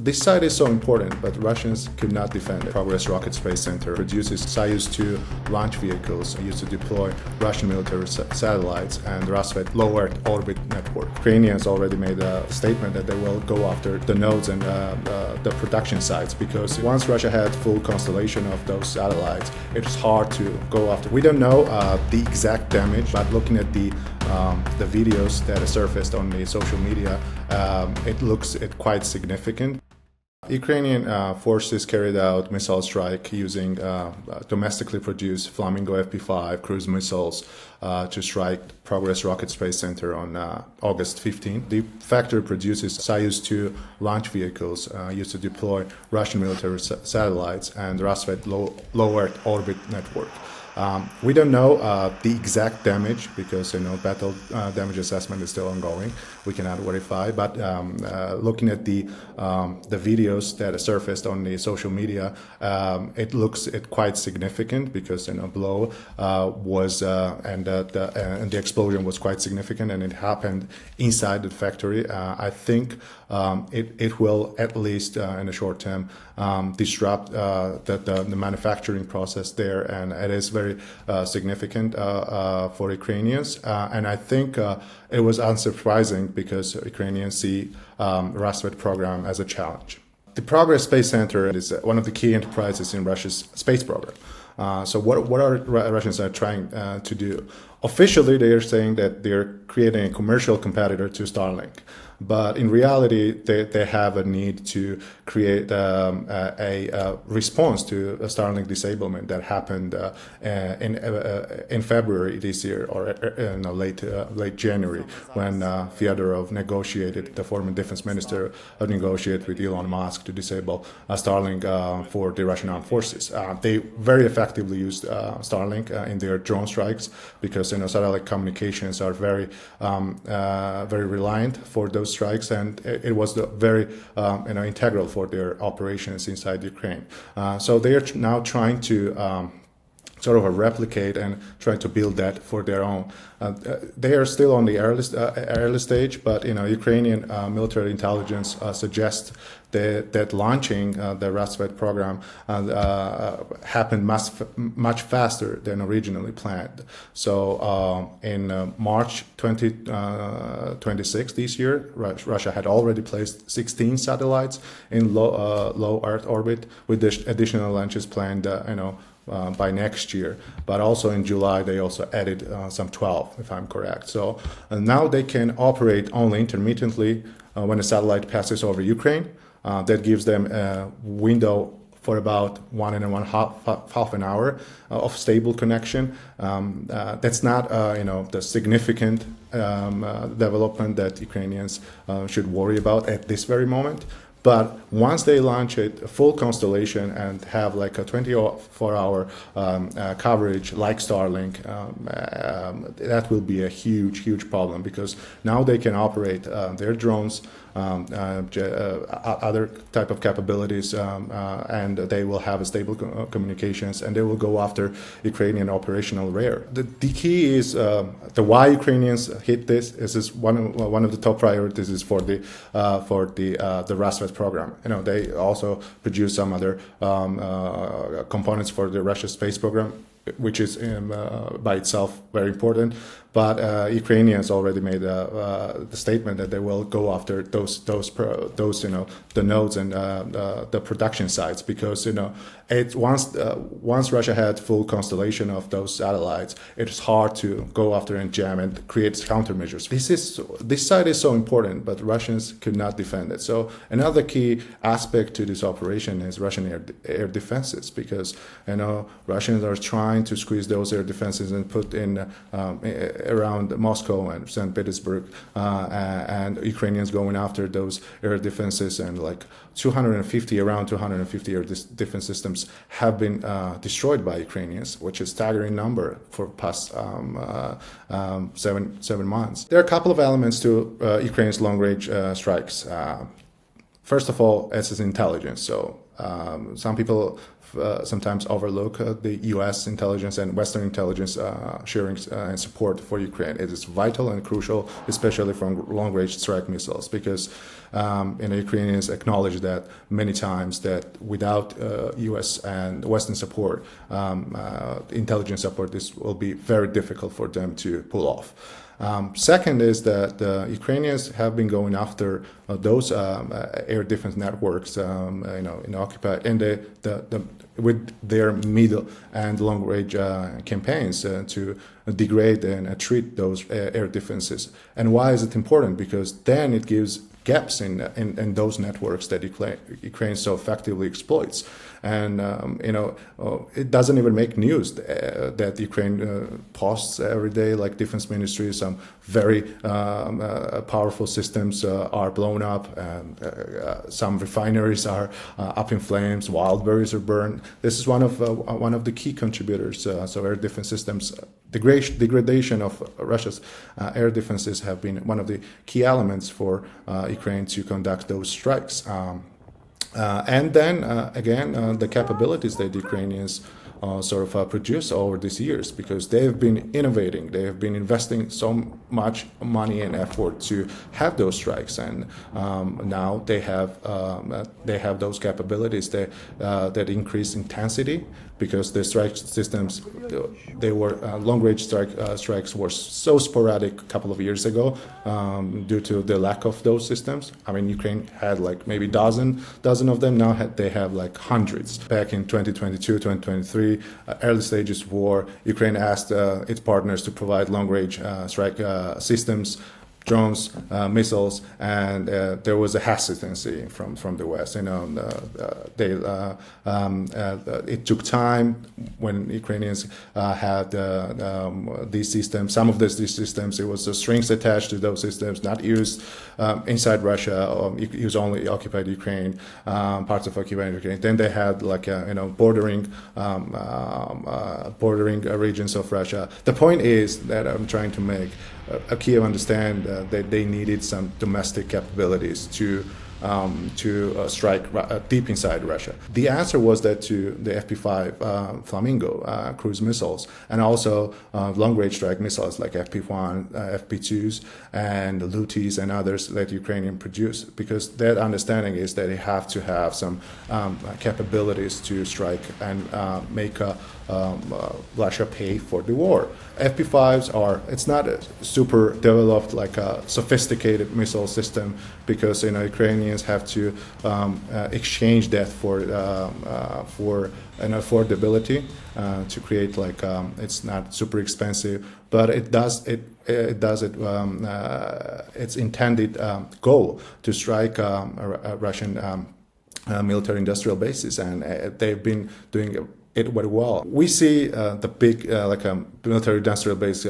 This site is so important, but Russians could not defend it. Progress Rocket Space Center produces Soyuz 2 launch vehicles used to deploy Russian military satellites and Rassvet low Earth orbit network. Ukrainians already made a statement that they will go after the nodes and the production sites, because once Russia had full constellation of those satellites, it's hard to go after. We don't know the exact damage, but looking at the videos that surfaced on the social media, it looks quite significant. Ukrainian forces carried out missile strike using domestically produced Flamingo FP5 cruise missiles to strike Progress Rocket Space Center on August 15. The factory produces Soyuz 2 launch vehicles used to deploy Russian military satellites and Rassvet low Earth orbit network. We don't know the exact damage, because battle damage assessment is still ongoing. We cannot verify, but looking at the videos that surfaced on the social media, it looks quite significant, because blow was and the explosion was quite significant, and it happened inside the factory. I think it will, at least in the short term, disrupt the manufacturing process there, and it is very significant for Ukrainians. And I think it was unsurprising, because Ukrainians see Rassvet program as a challenge. The Progress Space Center is one of the key enterprises in Russia's space program. So what are Russians are trying to do? Officially, they are saying that they're creating a commercial competitor to Starlink. But in reality, they have a need to create a response to a Starlink disablement that happened in February this year, or in late January, when Fyodorov negotiated, the former defense minister, negotiated with Elon Musk to disable Starlink for the Russian armed forces. They very effectively used Starlink in their drone strikes, because satellite communications are very reliant for those strikes, and it was very integral for their operations inside Ukraine. So they are now trying to sort of replicate and try to build that for their own. They are still on the early stage, but Ukrainian military intelligence suggests that launching the Rassvet program happened much faster than originally planned. So in March 2026 this year, Russia had already placed 16 satellites in low Earth orbit, with additional launches planned by next year. But also in July, they also added some 12, if I'm correct. So now they can operate only intermittently when a satellite passes over Ukraine. That gives them a window for about 1.5 an hour of stable connection. That's not the significant development that Ukrainians should worry about at this very moment. But once they launch it, a full constellation, and have like a 24-hour coverage like Starlink, that will be a huge problem, because now they can operate their drones, other type of capabilities, and they will have a stable communications, and they will go after Ukrainian operational rare. The key is the why Ukrainians hit this is one of the top priorities is for the Rassvet program. They also produce some other components for the Russia space program, which is by itself very important. But Ukrainians already made the statement that they will go after those the nodes and the production sites, because once Russia had full constellation of those satellites, it's hard to go after and jam and create countermeasures. This site is so important, but Russians could not defend it. So another key aspect to this operation is Russian air defenses, because Russians are trying to squeeze those air defenses and put in around Moscow and St. Petersburg, and Ukrainians going after those air defenses, and like around 250 air defense systems have been destroyed by Ukrainians, which is a staggering number for past 7 months. There are a couple of elements to Ukraine's long-range strikes. First of all, it's intelligence. So some people sometimes overlook the U.S. intelligence and Western intelligence sharing and support for Ukraine. It is vital and crucial, especially from long-range strike missiles, because Ukrainians acknowledge that many times that without U.S. and Western support, intelligence support, this will be very difficult for them to pull off. Second is that the Ukrainians have been going after those air defense networks, in occupied and with their middle and long range campaigns to degrade and treat those air defenses. And why is it important? Because then it gives gaps in those networks that Ukraine so effectively exploits. And it doesn't even make news that Ukraine posts every day, like defense ministry, some very powerful systems are blown up, and some refineries are up in flames, wildberries are burned. This is one of the key contributors. So air defense systems, degradation of Russia's air defenses have been one of the key elements for Ukraine to conduct those strikes. And then, again, the capabilities that the Ukrainians produce over these years, because they have been innovating, they have been investing so much money and effort to have those strikes, and now they have those capabilities that increase intensity, because the strike systems, they were long-range strikes were so sporadic a couple of years ago due to the lack of those systems. I mean, Ukraine had like maybe dozen of them. Now they have like hundreds. Back in 2022, 2023, early stages of war, Ukraine asked its partners to provide long-range strike systems, drones, missiles, and there was a hesitancy from the West. It took time when Ukrainians had these systems. Some of these systems, it was the strings attached to those systems, not used inside Russia, or used only occupied Ukraine, parts of occupied Ukraine. Then they had like bordering regions of Russia. The point is that I'm trying to make. Kiev understand that they needed some domestic capabilities to strike deep inside Russia. The answer was that to the FP5 Flamingo cruise missiles, and also long-range strike missiles like FP1, FP2s, and Lutis and others that Ukrainian produce, because their understanding is that they have to have some capabilities to strike and make Russia pay for the war. FP5s it's not a super developed, like a sophisticated missile system, because Ukrainians have to exchange that for an affordability to create it's not super expensive, but its intended goal to strike Russian military industrial bases, and they've been doing it very well. We see the big military industrial base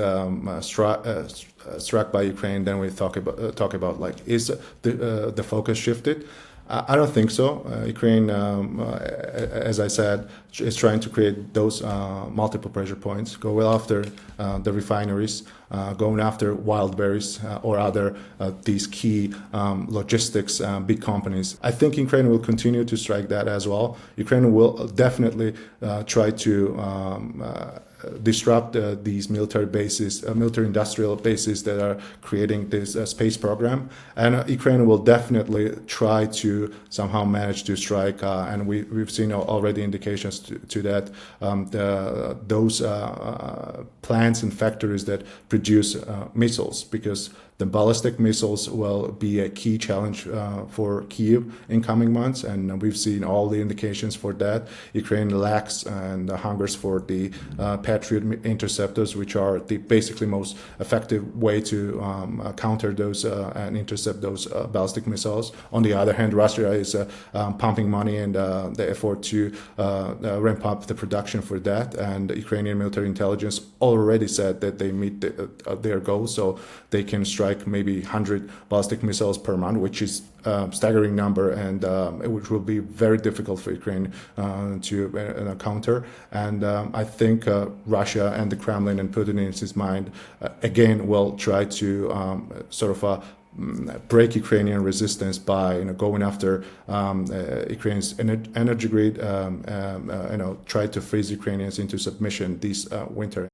struck by Ukraine. Then we talk about is the focus shifted? I don't think so. Ukraine, as I said, is trying to create those multiple pressure points, go after the refineries, going after wildberries or other these key logistics big companies. I think Ukraine will continue to strike that as well. Ukraine will definitely try to disrupt these military bases, military industrial bases that are creating this space program. And Ukraine will definitely try to somehow manage to strike, and we've seen already indications to that, those plants and factories that produce missiles, because the ballistic missiles will be a key challenge for Kyiv in coming months, and we've seen all the indications for that. Ukraine lacks and hungers for the Patriot interceptors, which are the basically most effective way to counter those and intercept those ballistic missiles. On the other hand, Russia is pumping money and the effort to ramp up the production for that, and Ukrainian military intelligence already said that they meet their goals, so they can strike maybe 100 ballistic missiles per month, which is staggering number, and which will be very difficult for Ukraine to counter. And I think Russia and the Kremlin and Putin in his mind again will try to break Ukrainian resistance by going after Ukraine's energy grid, try to freeze Ukrainians into submission this winter.